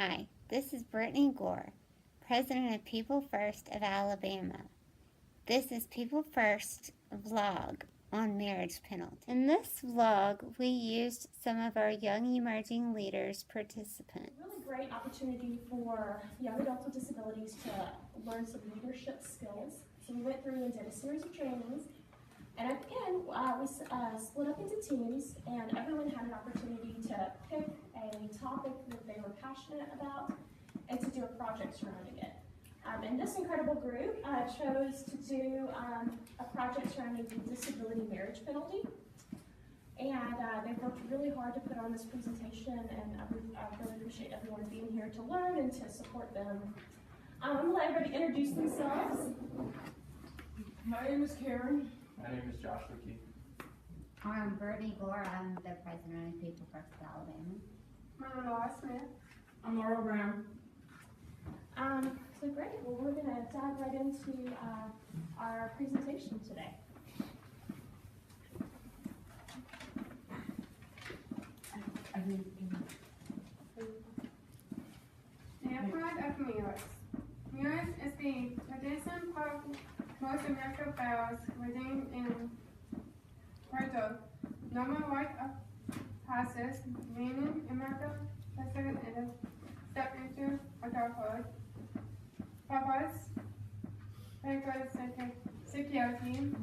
Hi, this is Brittany Gore, President of People First of Alabama. This is People First vlog on marriage penalty. In this vlog, we used some of our Young Emerging Leaders participants. Really great opportunity for young adults with disabilities to learn some leadership skills. So we went through and did a series of trainings. And at the end, we split up into teams, and everyone had an opportunity to pick a topic that they were passionate about and to do a project surrounding it. And this incredible group chose to do a project surrounding the disability marriage penalty. And they worked really hard to put on this presentation, and I really appreciate everyone being here to learn and to support them. I'm going to let everybody introduce themselves. My name is Karen. My name is Josh McKee. I'm Brittany Gore. I'm the President of People First of Alabama. I'm Laura Smith. I'm Laura Brown. So great. Well, we're going to dive right into our presentation today. The Empire of Mirrors. Mirrors is the tradition of most American bells within in Puerto. Normal rite of passage, meaning American president is step into adulthood. Purpose, medical security,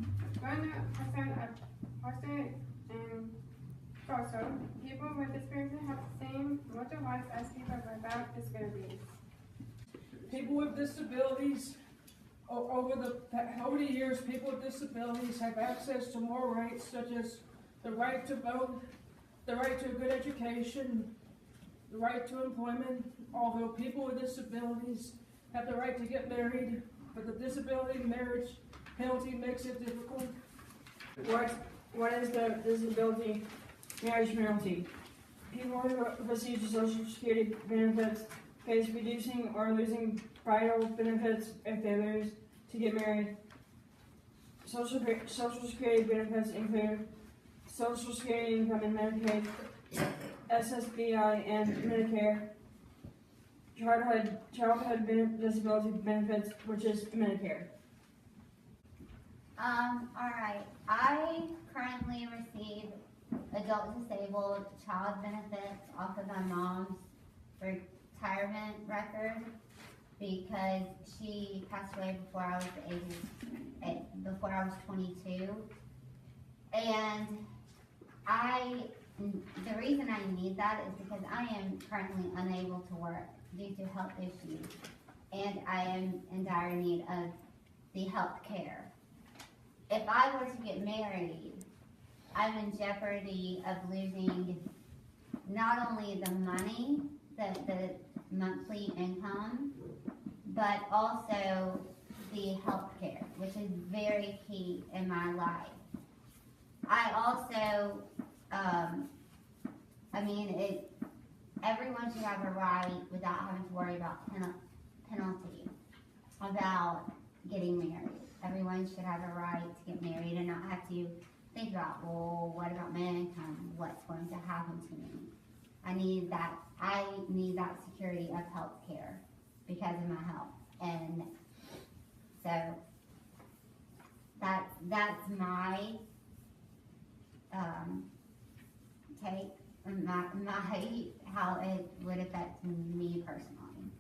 100% of person and also, people with disabilities have the same motor rights as people without disabilities. People with disabilities, over the years, people with disabilities have access to more rights, such as the right to vote, the right to a good education, the right to employment. Although people with disabilities have the right to get married, but the disability marriage penalty makes it difficult. What is the disability marriage penalty? People who receive Social Security benefits face reducing or losing vital benefits if they lose to get married. Social Security benefits include Social Security income and Medicaid, SSBI and Medicare, childhood disability benefits, which is Medicare. Alright, I currently receive adult disabled child benefits off of my mom's retirement record because she passed away before I was 22. And the reason I need that is because I am currently unable to work due to health issues, and I am in dire need of the health care. If I were to get married, I'm in jeopardy of losing not only the money, the monthly income, but also the health care, which is very key in my life. I also, everyone should have a right without having to worry about penalty about getting married. Everyone should have a right to get married and not have to think about, well, what about my income? What's going to happen to me? I need that security of health care because of my health. And so that's my take on how it would affect me personally.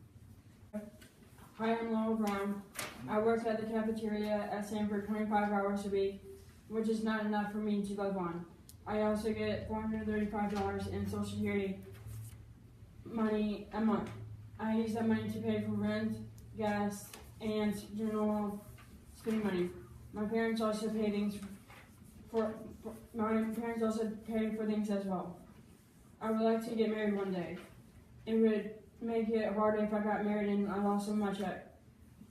Hi, I'm Laura Brown. I work at the cafeteria at Sanford 25 hours a week, which is not enough for me to live on. I also get $435 in Social Security money a month. I use that money to pay for rent, gas, and general spending money. My parents also pay for things as well. I would like to get married one day. It would make it harder if I got married and I lost so much.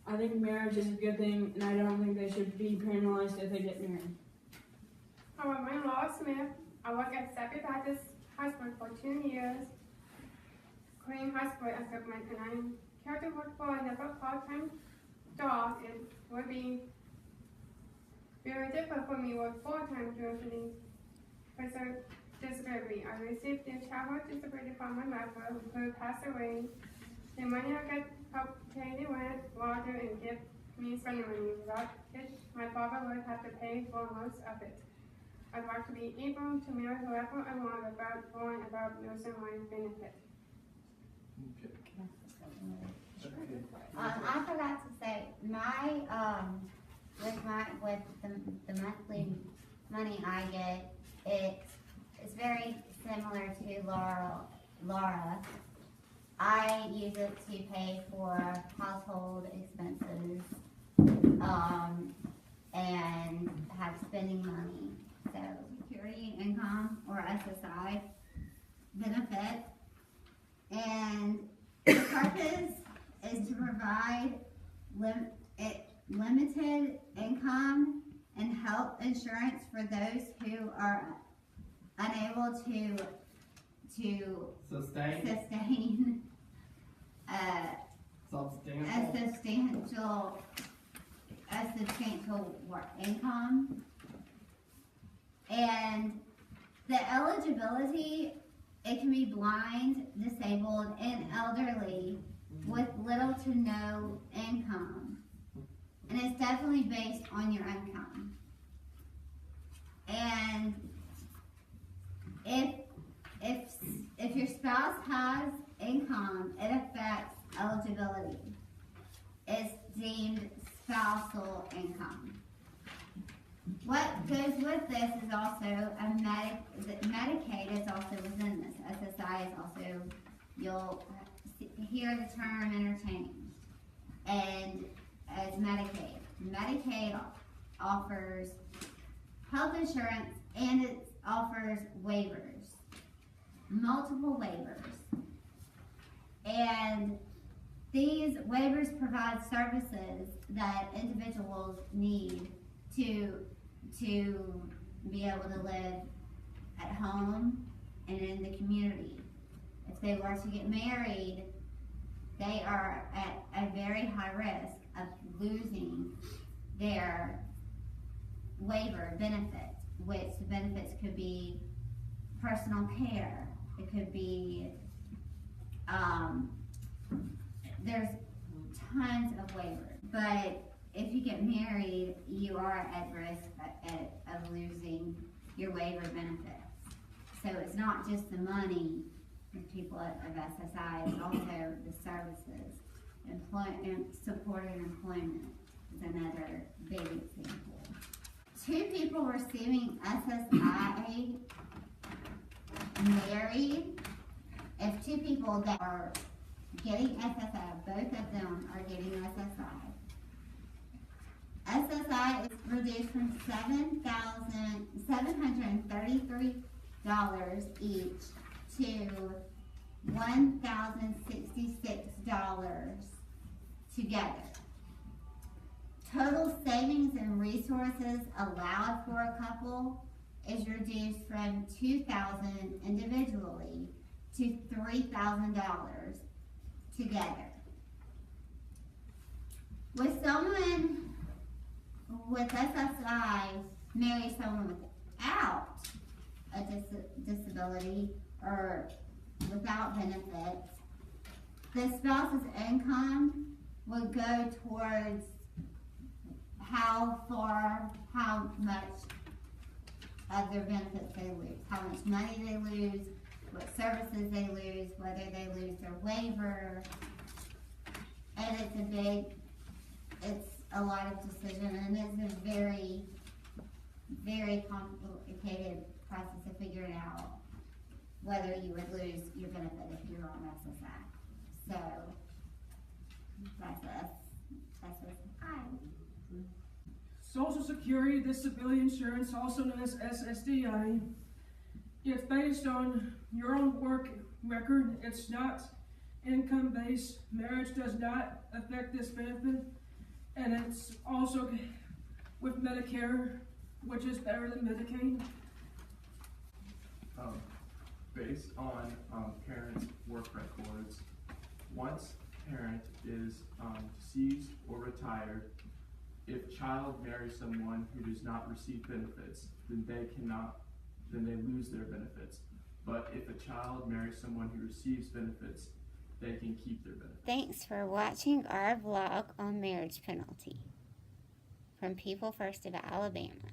I think marriage is a good thing, and I don't think they should be penalized if they get married. Hello, I'm Laura Smith. I work at St. Baptist Hospital for 2 years, cleaning hospital equipment, and I'm care to work for another part-time job. It would be very difficult for me to work full-time due to the disability. I received the childhood disability from my mother who passed away The money I get help pay the rent, water, and give me spending money. Without it, my father would have to pay for most of it. I'd like to be able to marry whoever I want without worrying about losing my benefit. Okay. I forgot to say, with the monthly money I get, it's very similar to Laura. I use it to pay for household expenses, and have spending money. So security income or SSI benefit. And the purpose is to provide limited income and health insurance for those who are unable to sustain a substantial work income. And the eligibility, it can be blind, disabled, and elderly with little to no income. And it's definitely based on your income. And if your spouse has income, it affects eligibility. It's deemed spousal income. What goes with this is also Medicaid is also within this. SSI is also, you'll hear the term interchanged. And as Medicaid. Medicaid offers health insurance and it offers waivers, multiple waivers. And these waivers provide services that individuals need to be able to live at home and in the community. If they were to get married, they are at a very high risk of losing their waiver benefits, which the benefits could be personal care, it could be, there's tons of waivers. But if you get married, you are at risk of losing your waiver benefits. So it's not just the money with people of SSI, it's also the services. Supported employment is another big example. 2 people receiving SSI married, if 2 people that are getting SSI, both of them are getting SSI. SSI is reduced from $7,733 each to $1,066 together. Total savings and resources allowed for a couple is reduced from $2,000 individually to $3,000 together. With someone with SSI marry someone without a disability or without benefits, the spouse's income would go towards how much of their benefits they lose, how much money they lose, what services they lose, whether they lose their waiver. And it's a lot of decision, and it's a very, very complicated process of figuring out whether you would lose your benefit if you're on SSI. So that's SSI. Social Security Disability Insurance, also known as SSDI, it's based on your own work record. It's not income-based. Marriage does not affect this benefit. And it's also with Medicare, which is better than Medicaid. Based on parents' work records, once parent is deceased or retired, if child marries someone who does not receive benefits, then they lose their benefits. But if a child marries someone who receives benefits, they can keep their benefits. Thanks for watching our vlog on marriage penalty from People First of Alabama.